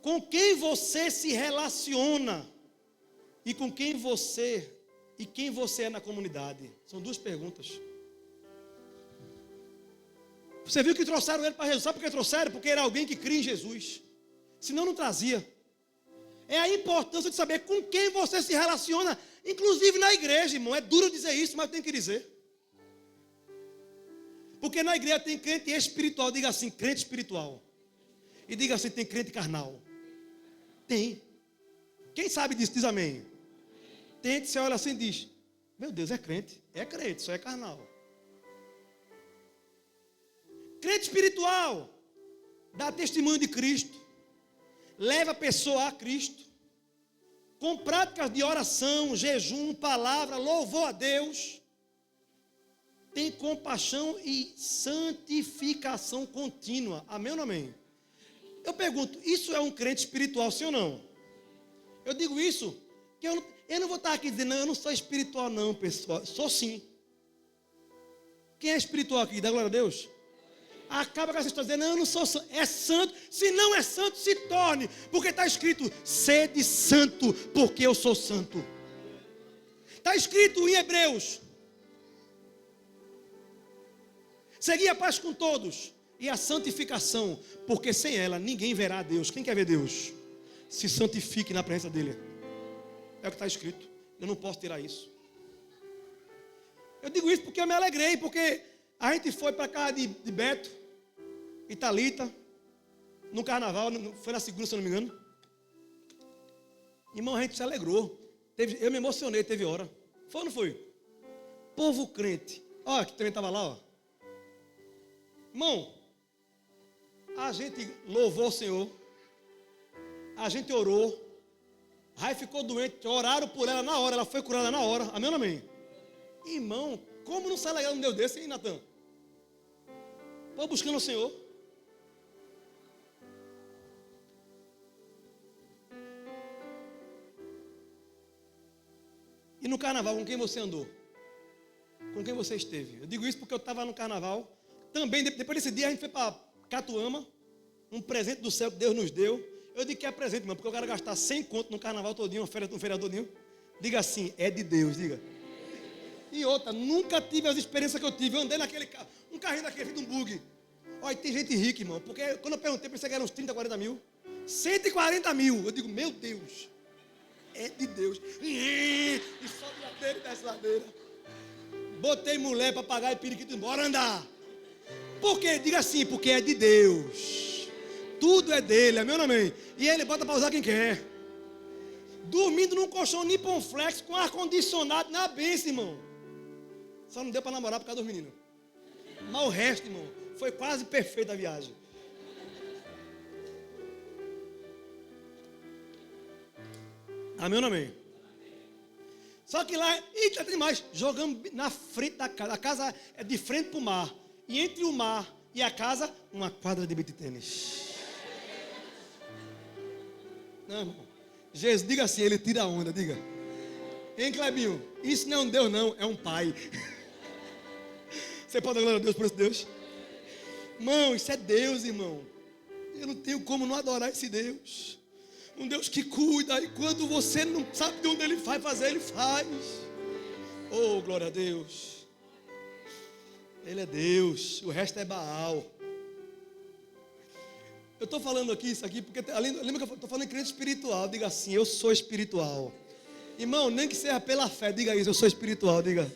Com quem você se relaciona e com quem você é na comunidade? São 2 perguntas. Você viu que trouxeram ele para Jesus. Sabe por que trouxeram? Porque era alguém que cria em Jesus. Senão não trazia. É a importância de saber com quem você se relaciona, inclusive na igreja, irmão. É duro dizer isso, mas tem que dizer. Porque na igreja tem crente espiritual. Diga assim, crente espiritual. E diga assim, tem crente carnal. Tem. Quem sabe disso, diz amém. Tem, você olha assim e diz, meu Deus, é crente. É crente, só é carnal. Crente espiritual dá testemunho de Cristo, leva a pessoa a Cristo, com práticas de oração, jejum, palavra, louvor a Deus, tem compaixão e santificação contínua. Amém ou não amém? Eu pergunto, isso é um crente espiritual, sim ou não? Eu digo isso, que eu não vou estar aqui dizendo, não, eu não sou espiritual não, pessoal. Sou sim. Quem é espiritual aqui? Dá glória a Deus? Acaba com essa história dizendo, não, eu não sou santo. É santo. Se não é santo, se torne. Porque está escrito, sede santo, porque eu sou santo. Está escrito em Hebreus. Segui a paz com todos. E a santificação, porque sem ela ninguém verá a Deus. Quem quer ver Deus? Se santifique na presença dele. É o que está escrito. Eu não posso tirar isso. Eu digo isso porque eu me alegrei. Porque a gente foi para a casa de Beto e Thalita no carnaval. Foi na segunda, se eu não me engano. Irmão, a gente se alegrou. Eu me emocionei, teve hora. Foi ou não foi? Povo crente. Olha, que também estava lá, ó. Irmão, a gente louvou o Senhor. A gente orou. Aí ficou doente, oraram por ela na hora, ela foi curada na hora. Amém ou não amém? Irmão, como não sai legal um Deus desse, hein, Natan? Vou buscando o Senhor. E no carnaval, com quem você andou? Com quem você esteve? Eu digo isso porque eu estava no carnaval. Também, depois desse dia, a gente foi para Catuama. Um presente do céu que Deus nos deu. Eu digo que é presente, mano, porque eu quero gastar 100 conto no carnaval todinho, um feriado todinho. Diga assim, é de Deus, diga. E outra, nunca tive as experiências que eu tive. Eu andei naquele carro, um carrinho daquele, feito um bug. Olha, tem gente rica, irmão, porque quando eu perguntei, pensei que eram uns 30, 40 mil. 140 mil. Eu digo, meu Deus, é de Deus. E sobe ladeira e desce ladeira. Botei mulher para pagar e periquito embora andar. Por quê? Diga assim, porque é de Deus. Tudo é dele, amém ou não amém? E ele bota para usar quem quer. Dormindo num colchão Niponflex com ar-condicionado na benção, irmão. Só não deu para namorar por causa dos meninos. Mas o resto, irmão, foi quase perfeita a viagem. Amém ou não amém? Só que lá, eita, tem mais. Jogamos na frente da casa. A casa é de frente para o mar. E entre o mar e a casa, uma quadra de beach tênis. Não, irmão. Jesus, diga assim, ele tira a onda, diga. Hein, Clebinho? Isso não é um Deus, não, é um pai. Você pode dar glória a Deus por esse Deus? Irmão, isso é Deus, irmão. Eu não tenho como não adorar esse Deus. Um Deus que cuida, e quando você não sabe de onde Ele vai fazer, Ele faz. Oh, glória a Deus. Ele é Deus, o resto é Baal. Eu estou falando aqui isso aqui, porque lembra que eu estou falando em crente espiritual. Diga assim, eu sou espiritual. Irmão, nem que seja pela fé, diga isso, eu sou espiritual, diga.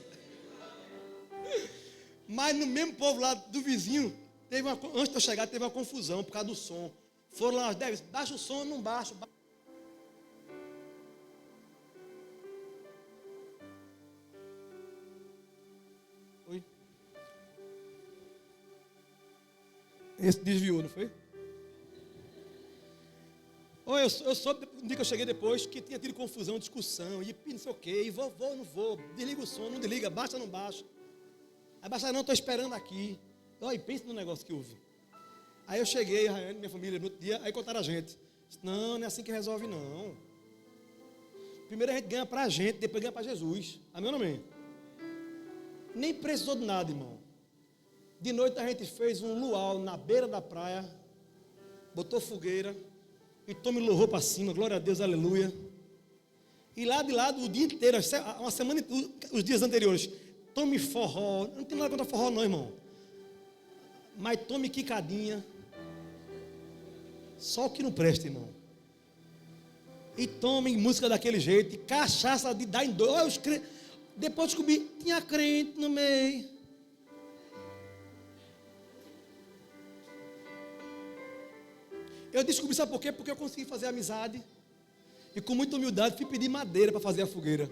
Mas no mesmo povo lá do vizinho, antes de eu chegar, teve uma confusão por causa do som. Foram lá, baixa o som, não baixa. Oi? Esse desviou, não foi? Eu soube, no dia que eu cheguei depois, que tinha tido confusão, discussão, e não sei o quê, e vou, não vou, desliga o som, não desliga, baixa, não baixa. Aí baixa, não, estou esperando aqui. Olha, pensa no negócio que houve. Aí eu cheguei, a Rayane, minha família, no outro dia, aí contaram a gente. Não é assim que resolve, não. Primeiro a gente ganha para a gente, depois ganha para Jesus. Amém ou não amém? Nem precisou de nada, irmão. De noite a gente fez um luau na beira da praia, botou fogueira, e tome louvor para cima, glória a Deus, aleluia. E lá de lado o dia inteiro, uma semana, os dias anteriores, tome forró. Não tem nada contra forró não, irmão. mas tome quicadinha. Só o que não presta, irmão. E tomem música daquele jeito, e cachaça de dar em dois. Depois descobri, tinha crente no meio. Eu descobri, sabe por quê? Porque eu consegui fazer amizade. E com muita humildade fui pedir madeira para fazer a fogueira.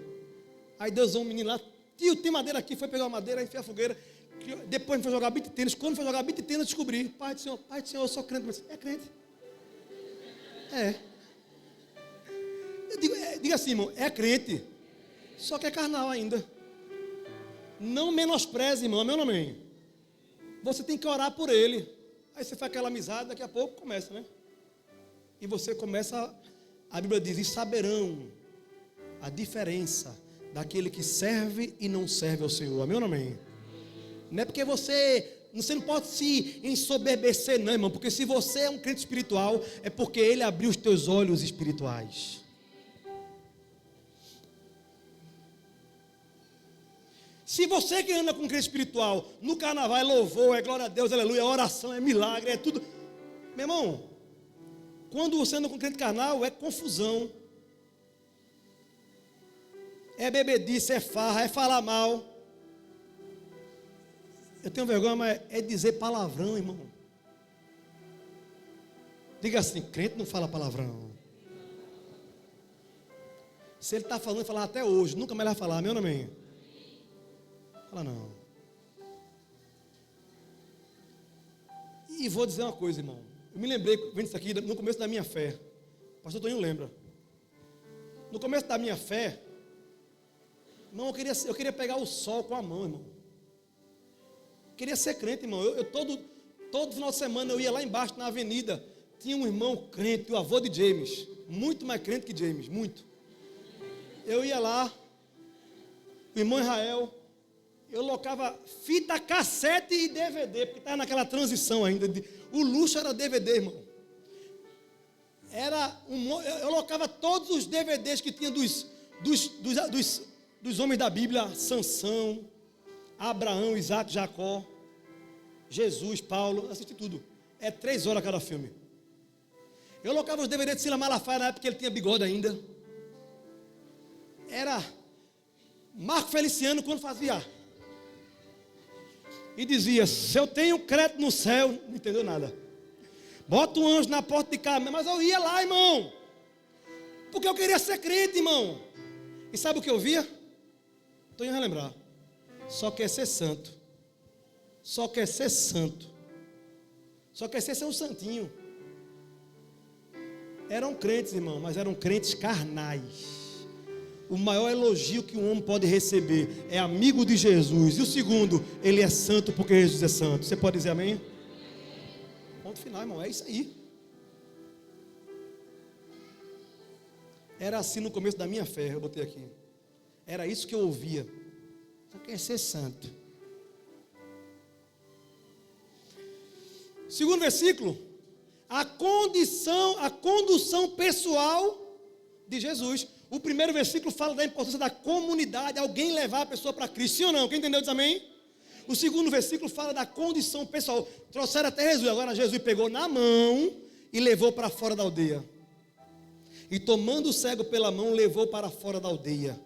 Aí Deus usou um menino lá, tio, tem madeira aqui, foi pegar uma madeira, aí fez a fogueira. Depois foi jogar beat tênis. Quando foi jogar beat tênis, eu descobri, pai do Senhor, eu sou crente. Mas é crente? É. Eu diga assim, irmão, é crente. Só que é carnal ainda. Não menospreze, irmão, amém ou não amém? Você tem que orar por ele. Aí você faz aquela amizade, daqui a pouco começa, né? E você começa, a Bíblia diz, e saberão a diferença daquele que serve e não serve ao Senhor, amém ou não amém? Não é porque você não pode se ensoberbecer não, irmão, porque se você é um crente espiritual, é porque ele abriu os teus olhos espirituais. Se você que anda com um crente espiritual, no carnaval é louvor, é glória a Deus, aleluia, é oração, é milagre, é tudo. Meu irmão, quando você anda com um crente carnal, é confusão. É bebedice, é farra, é falar mal. Eu tenho vergonha, mas é dizer palavrão, irmão. Diga assim, crente não fala palavrão. Se ele está falando, ele fala até hoje, nunca mais vai falar, meu nome. Fala não. E vou dizer uma coisa, irmão. Eu me lembrei, vendo isso aqui, no começo da minha fé. O pastor Toninho lembra. No começo da minha fé, irmão, eu queria pegar o sol com a mão, irmão. Eu queria ser crente, irmão. Todo final de semana eu ia lá embaixo na avenida. Tinha um irmão crente, o avô de James. Muito mais crente que James, muito. Eu ia lá, o irmão Israel. Eu locava fita cassete e DVD, porque estava naquela transição ainda. O luxo era DVD, irmão. Eu locava todos os DVDs que tinha dos homens da Bíblia, Sansão, Abraão, Isaac, Jacó, Jesus, Paulo, assisti tudo. É 3 horas cada filme. Eu locava os DVDs de Silas Malafaia na época que ele tinha bigode ainda. Era Marco Feliciano quando fazia. E dizia, se eu tenho crédito no céu, não entendeu nada. Bota um anjo na porta de casa, mas eu ia lá, irmão. Porque eu queria ser crente, irmão. E sabe o que eu via? Estou indo relembrar. Só quer ser santo. Só quer ser santo. Só quer ser um santinho. Eram crentes, irmão, mas eram crentes carnais. O maior elogio que um homem pode receber é amigo de Jesus. E o segundo, ele é santo porque Jesus é santo. Você pode dizer amém? Ponto final, irmão, é isso aí. Era assim no começo da minha fé, eu botei aqui. Era isso que eu ouvia. Só quer ser santo. Segundo versículo, a condução pessoal de Jesus. O primeiro versículo fala da importância da comunidade, alguém levar a pessoa para Cristo, sim ou não? Quem entendeu diz amém? O segundo versículo fala da condição pessoal. Trouxeram até Jesus, agora Jesus pegou na mão e levou para fora da aldeia. E tomando o cego pela mão, levou para fora da aldeia.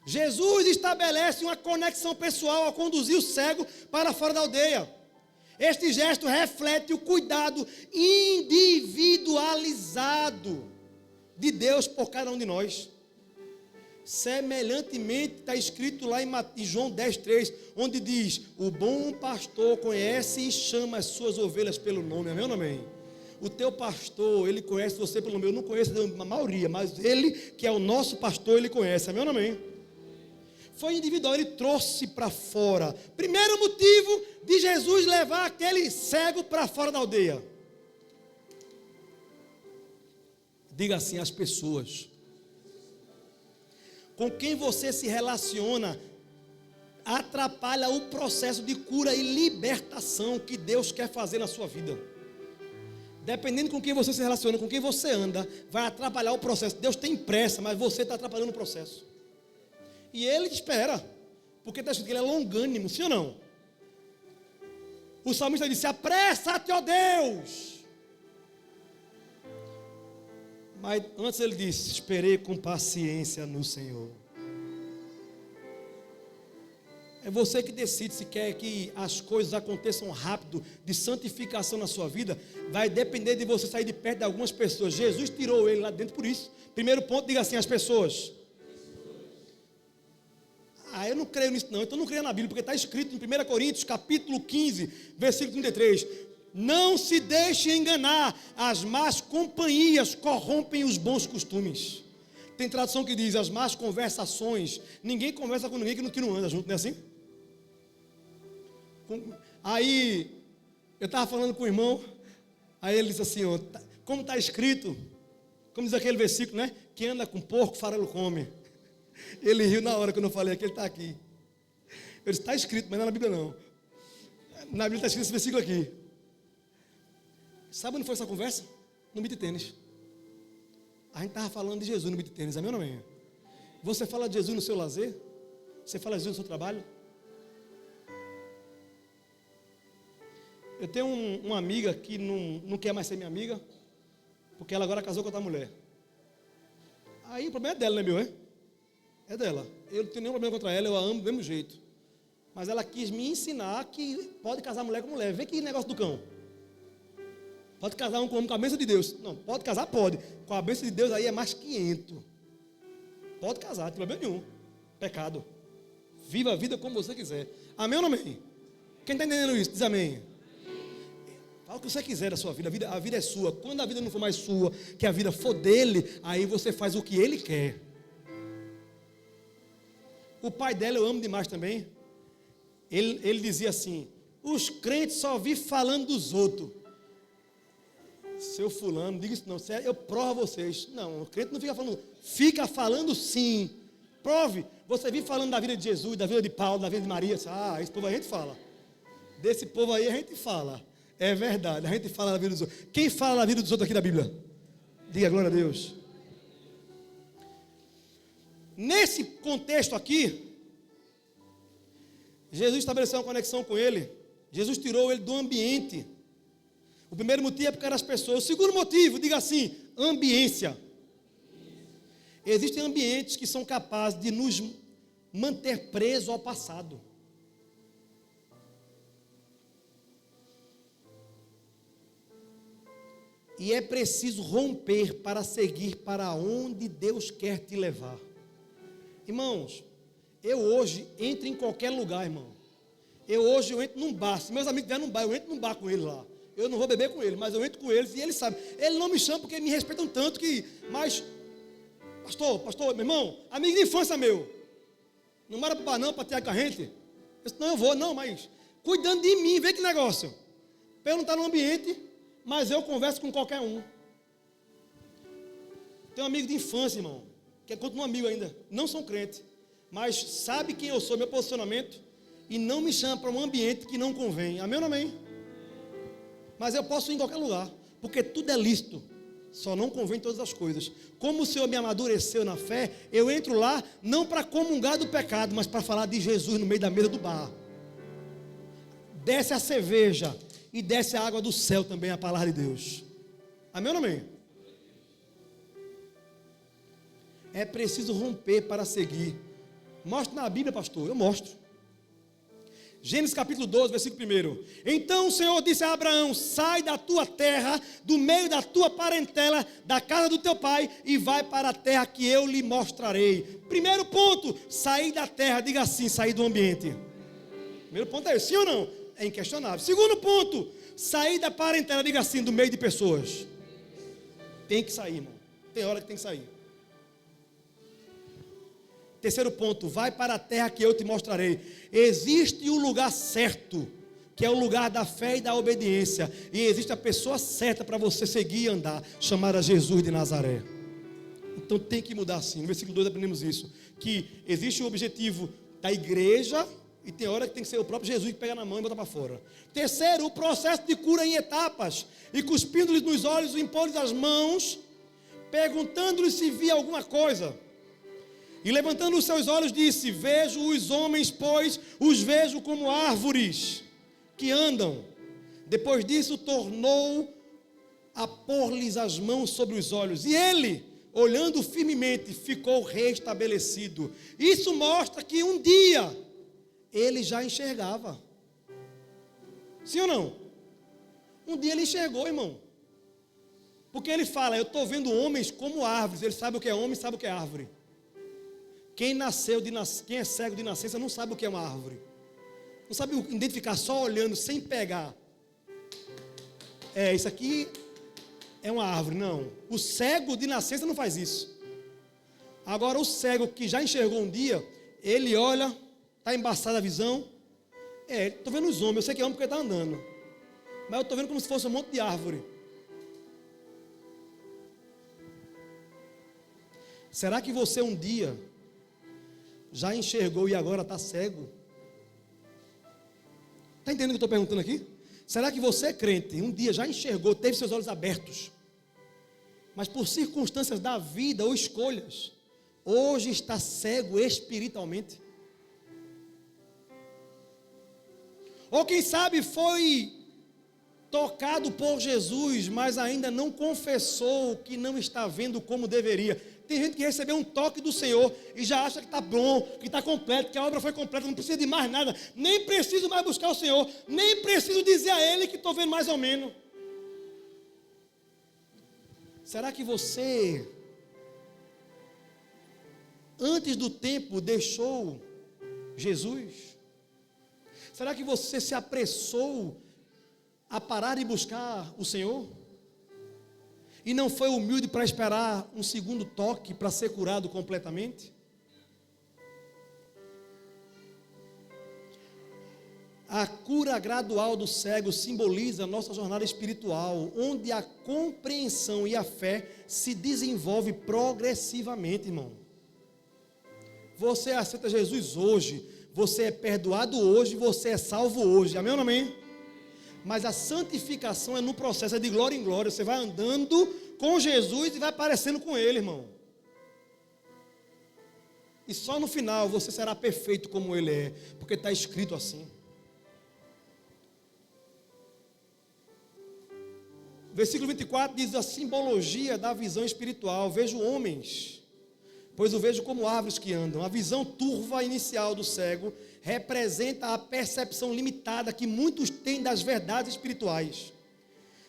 Jesus estabelece uma conexão pessoal ao conduzir o cego para fora da aldeia. Este gesto reflete o cuidado individualizado de Deus por cada um de nós. Semelhantemente está escrito lá em João 10:3, onde diz, o bom pastor conhece e chama as suas ovelhas pelo nome, amém ou não amém? O teu pastor, ele conhece você pelo nome. Eu não conheço a maioria, mas ele que é o nosso pastor, ele conhece, amém ou não amém? Foi individual, ele trouxe para fora. Primeiro motivo de Jesus levar aquele cego para fora da aldeia. Diga assim, as pessoas com quem você se relaciona atrapalha o processo de cura e libertação que Deus quer fazer na sua vida. Dependendo com quem você se relaciona, com quem você anda, vai atrapalhar o processo. Deus tem pressa, mas você está atrapalhando o processo. E Ele espera, porque está escrito que Ele é longânimo, sim ou não? O salmista disse: apressa-te, ó Deus. Mas antes ele disse: esperei com paciência no Senhor. É você que decide se quer que as coisas aconteçam rápido, de santificação na sua vida. Vai depender de você sair de perto de algumas pessoas. Jesus tirou ele lá dentro por isso. Primeiro ponto, diga assim: as pessoas. Eu não creio nisso não, então não creio na Bíblia, porque está escrito em 1 Coríntios, capítulo 15, versículo 33. Não se deixe enganar, as más companhias corrompem os bons costumes. Tem tradução que diz: as más conversações. Ninguém conversa com ninguém que não anda junto, não é assim? Aí, eu estava falando com o irmão, aí ele disse assim: ó, como está escrito, como diz aquele versículo, né? Quem anda com porco, farelo come. Ele riu na hora que eu não falei, que ele está aqui. Eu disse: está escrito, mas não é na Bíblia não. Na Bíblia está escrito esse versículo aqui. Sabe onde foi essa conversa? No beat tênis. A gente estava falando de Jesus no beat tênis, amém ou não é? Você fala de Jesus no seu lazer? Você fala de Jesus no seu trabalho? Eu tenho uma amiga que não quer mais ser minha amiga, porque ela agora casou com outra mulher. Aí o problema é dela, não é meu, é? É dela. Eu não tenho nenhum problema contra ela, eu a amo do mesmo jeito. Mas ela quis me ensinar que pode casar mulher com mulher. Vê que negócio do cão. Pode casar um com homem com a bênção de Deus. Não, pode casar, pode. Com a bênção de Deus aí é mais 500. Pode casar, não tem problema nenhum. Pecado. Viva a vida como você quiser. Amém ou não amém? Quem está entendendo isso, diz amém. Fala o que você quiser da sua vida. A vida é sua. Quando a vida não for mais sua, que a vida for dele, aí você faz o que ele quer. O pai dela eu amo demais também. Ele dizia assim: os crentes só vivem falando dos outros. Seu fulano, diga isso não, eu provo a vocês. Não, o crente não fica falando, fica falando sim. Prove, você vive falando da vida de Jesus, da vida de Paulo, da vida de Maria. Esse povo aí a gente fala. Desse povo aí a gente fala. É verdade, a gente fala da vida dos outros. Quem fala da vida dos outros aqui da Bíblia? Diga glória a Deus. Nesse contexto aqui, Jesus estabeleceu uma conexão com ele. Jesus tirou ele do ambiente. O primeiro motivo é porque eram as pessoas. O segundo motivo, diga assim: ambiência. Existem ambientes que são capazes de nos manter presos ao passado. E é preciso romper para seguir para onde Deus quer te levar. Irmãos, eu hoje entro em qualquer lugar, irmão. Eu entro num bar. Se meus amigos vierem num bar, eu entro num bar com eles lá. Eu não vou beber com eles, mas eu entro com eles e eles sabem. Eles não me chamam porque me respeitam tanto que... Mas, pastor, meu irmão, amigo de infância meu. Não mora para o bar não, para ter com a gente. Eu disse: não, eu vou, não, mas... Cuidando de mim, vê que negócio. Para eu não estar no ambiente... Mas eu converso com qualquer um. Tenho um amigo de infância, irmão, que continua amigo ainda. Não são crente, mas sabe quem eu sou, meu posicionamento, e não me chama para um ambiente que não convém. Amém ou não amém? Mas eu posso ir em qualquer lugar, porque tudo é lícito. Só não convém todas as coisas. Como o Senhor me amadureceu na fé, eu entro lá não para comungar do pecado, mas para falar de Jesus no meio da mesa do bar. Desce a cerveja e desce a água do céu também, a palavra de Deus. Amém ou não amém? É preciso romper para seguir. Mostra na Bíblia, pastor. Eu mostro. Gênesis capítulo 12, versículo 1. Então o Senhor disse a Abraão: sai da tua terra, do meio da tua parentela, da casa do teu pai, e vai para a terra que eu lhe mostrarei. Primeiro ponto, sair da terra. Diga assim: sair do ambiente. Primeiro ponto é esse, sim ou não? É inquestionável. Segundo ponto, sair da parentela. Diga assim: do meio de pessoas. Tem que sair, irmão. Tem hora que tem que sair. Terceiro ponto, vai para a terra que eu te mostrarei. Existe o lugar certo, que é o lugar da fé e da obediência. E existe a pessoa certa para você seguir e andar, chamada Jesus de Nazaré. Então tem que mudar sim. No versículo 2 aprendemos isso, que existe o objetivo da igreja, e tem hora que tem que ser o próprio Jesus que pega na mão e bota para fora. Terceiro, o processo de cura em etapas. E cuspindo-lhes nos olhos, impor-lhes as mãos, perguntando-lhes se via alguma coisa. E levantando os seus olhos, disse: vejo os homens, pois os vejo como árvores que andam. Depois disso, tornou a pôr-lhes as mãos sobre os olhos. E ele, olhando firmemente, ficou restabelecido. Isso mostra que um dia ele já enxergava. Sim ou não? Um dia ele enxergou, irmão. Porque ele fala, eu estou vendo homens como árvores. Ele sabe o que é homem, sabe o que é árvore. Quem é cego de nascença não sabe o que é uma árvore. Não sabe identificar só olhando, sem pegar. Isso aqui é uma árvore. Não. O cego de nascença não faz isso. Agora o cego que já enxergou um dia, ele olha, está embaçada a visão. Estou vendo os homens, eu sei que é homem porque está andando. Mas eu estou vendo como se fosse um monte de árvore. Será que você um dia já enxergou e agora está cego? Está entendendo o que eu estou perguntando aqui? Será que você, crente, um dia já enxergou, teve seus olhos abertos, mas por circunstâncias da vida ou escolhas, hoje está cego espiritualmente? Ou quem sabe foi tocado por Jesus, mas ainda não confessou que não está vendo como deveria. Tem gente que recebeu um toque do Senhor e já acha que está bom, que está completo, que a obra foi completa, não precisa de mais nada, nem preciso mais buscar o Senhor, nem preciso dizer a Ele que estou vendo mais ou menos. Será que você, antes do tempo, deixou Jesus? Será que você se apressou a parar de buscar o Senhor? E não foi humilde para esperar um segundo toque para ser curado completamente? A cura gradual do cego simboliza a nossa jornada espiritual, onde a compreensão e a fé se desenvolve progressivamente, irmão. Você aceita Jesus hoje, você é perdoado hoje, você é salvo hoje, amém ou não amém? Mas a santificação é no processo, é de glória em glória. Você vai andando com Jesus e vai parecendo com Ele, irmão. E só no final você será perfeito como Ele é, porque está escrito assim. Versículo 24 diz a simbologia da visão espiritual. Vejo homens, pois o vejo como árvores que andam. A visão turva inicial do cego representa a percepção limitada que muitos têm das verdades espirituais.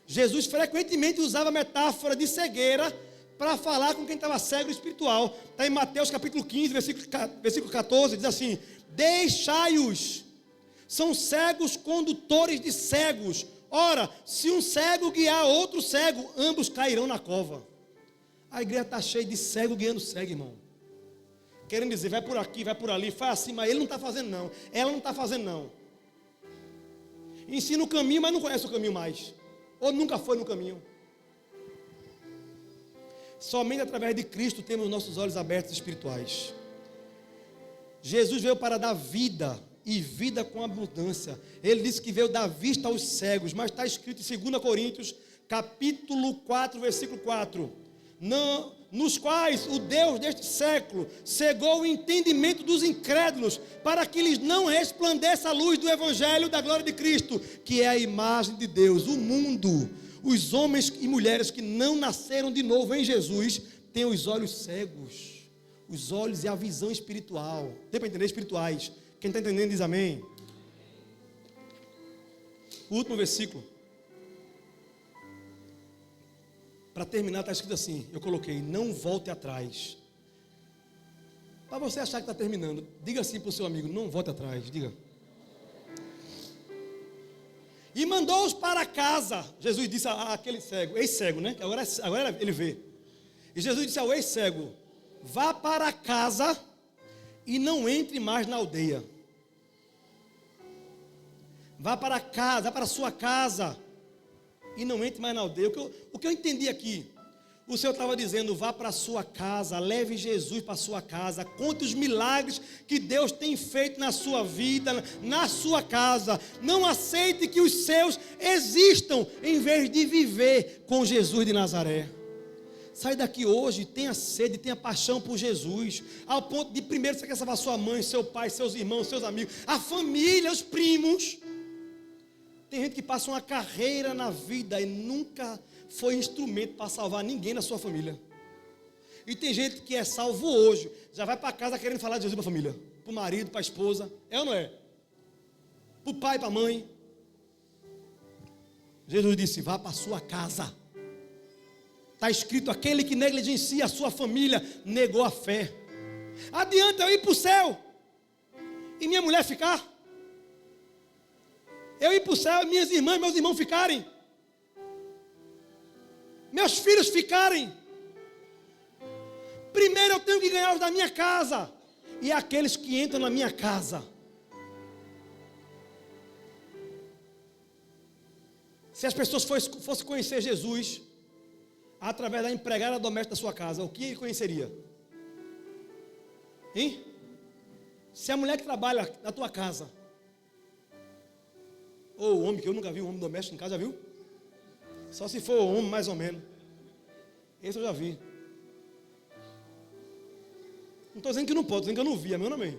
Jesus frequentemente usava a metáfora de cegueira para falar com quem estava cego espiritual. Está em Mateus capítulo 15, versículo 14, diz assim: deixai-os, são cegos condutores de cegos. Ora, se um cego guiar outro cego, ambos cairão na cova. A igreja está cheia de cego guiando cego, irmão. Querendo dizer, vai por aqui, vai por ali, faz assim, mas ele não está fazendo não, ela não está fazendo não. Ensina o caminho, mas não conhece o caminho mais. Ou nunca foi no caminho. Somente através de Cristo temos nossos olhos abertos espirituais. Jesus veio para dar vida, e vida com abundância. Ele disse que veio dar vista aos cegos, mas está escrito em 2 Coríntios, capítulo 4, versículo 4. Nos quais o Deus deste século cegou o entendimento dos incrédulos, para que lhes não resplandeça a luz do Evangelho da glória de Cristo, que é a imagem de Deus. O mundo, os homens e mulheres que não nasceram de novo em Jesus, têm os olhos cegos, os olhos e a visão espiritual. Tem para entender espirituais? Quem está entendendo diz amém. O último versículo, para terminar, está escrito assim, eu coloquei: não volte atrás. Para você achar que está terminando, diga assim para o seu amigo: não volte atrás, diga. E mandou-os para casa. Jesus disse àquele cego, ex-cego, né? Agora ele vê. E Jesus disse ao ex-cego: vá para casa e não entre mais na aldeia. Vá para casa, vá para a sua casa e não entre mais na aldeia. O que eu entendi aqui, o Senhor estava dizendo: vá para a sua casa, leve Jesus para a sua casa, conte os milagres que Deus tem feito na sua vida, na sua casa. Não aceite que os seus existam em vez de viver com Jesus de Nazaré. Sai daqui hoje, tenha sede, tenha paixão por Jesus, ao ponto de primeiro você quer salvar sua mãe, seu pai, seus irmãos, seus amigos, a família, os primos. Tem gente que passa uma carreira na vida e nunca foi instrumento para salvar ninguém na sua família. E tem gente que é salvo hoje, já vai para casa querendo falar de Jesus para a família, para o marido, para a esposa, é ou não é? Para o pai, para a mãe. Jesus disse: vá para a sua casa. Está escrito: aquele que negligencia a sua família negou a fé. Adianta eu ir para o céu e minha mulher ficar? Eu ir para o céu e minhas irmãs, meus irmãos ficarem? Meus filhos ficarem? Primeiro eu tenho que ganhar os da minha casa e aqueles que entram na minha casa. Se as pessoas fossem conhecer Jesus através da empregada doméstica da sua casa, o que ele conheceria? Hein? Se a mulher que trabalha na tua casa, ou o homem, que eu nunca vi um homem doméstico em casa, já viu? Só se for o homem mais ou menos. Esse eu já vi. Não estou dizendo que não pode, estou dizendo que eu não vi, amém ou não amém?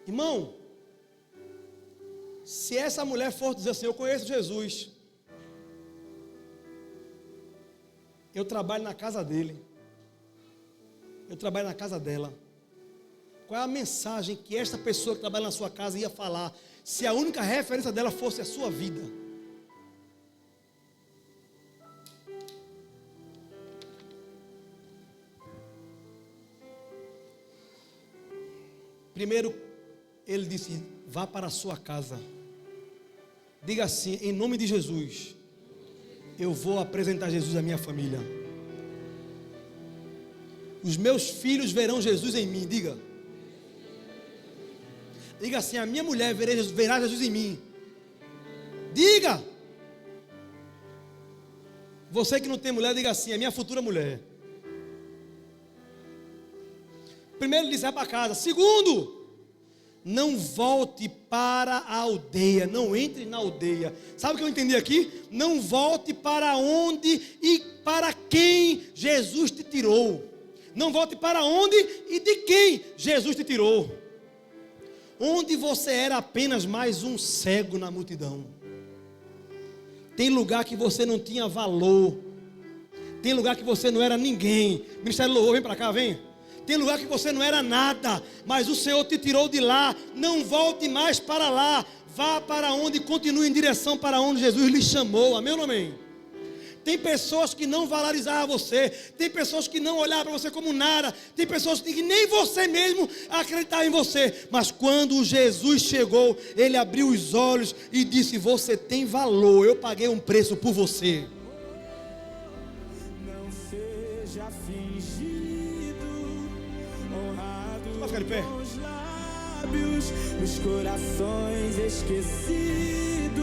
Irmão, se essa mulher for dizer assim: eu conheço Jesus, eu trabalho na casa dele, eu trabalho na casa dela, qual é a mensagem que esta pessoa que trabalha na sua casa ia falar, se a única referência dela fosse a sua vida? Primeiro, ele disse: vá para a sua casa. Diga assim: em nome de Jesus, eu vou apresentar Jesus à minha família. Os meus filhos verão Jesus em mim. Diga. Diga assim: a minha mulher verá Jesus em mim. Diga. Você que não tem mulher, diga assim: a minha futura mulher. Primeiro, ele disse: vai para casa. Segundo, não volte para a aldeia, não entre na aldeia. Sabe o que eu entendi aqui? Não volte para onde e para quem Jesus te tirou. Não volte para onde e de quem Jesus te tirou. Onde você era apenas mais um cego na multidão. Tem lugar que você não tinha valor. Tem lugar que você não era ninguém. Ministério Louvor, vem para cá, vem. Tem lugar que você não era nada, mas o Senhor te tirou de lá. Não volte mais para lá. Vá para onde e continue em direção para onde Jesus lhe chamou. Amém ou não amém? Tem pessoas que não valorizavam você. Tem pessoas que não olhavam para você como nada. Tem pessoas que nem você mesmo acreditava em você. Mas quando Jesus chegou, Ele abriu os olhos e disse: você tem valor, eu paguei um preço por você. Não seja fingido, honrado Vai ficar de pé. com os lábios, nos corações esquecidos,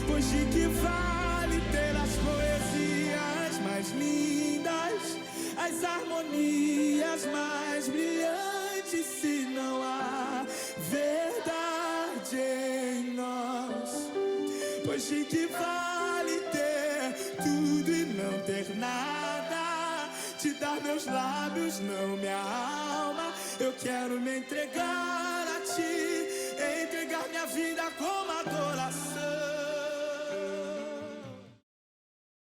pois de que vale ter as poesias mais lindas, as harmonias mais brilhantes, se não há verdade em nós? Pois de que vale ter tudo e não ter nada? Te dar meus lábios, não minha alma. Eu quero me entregar a ti, entregar minha vida como adoração.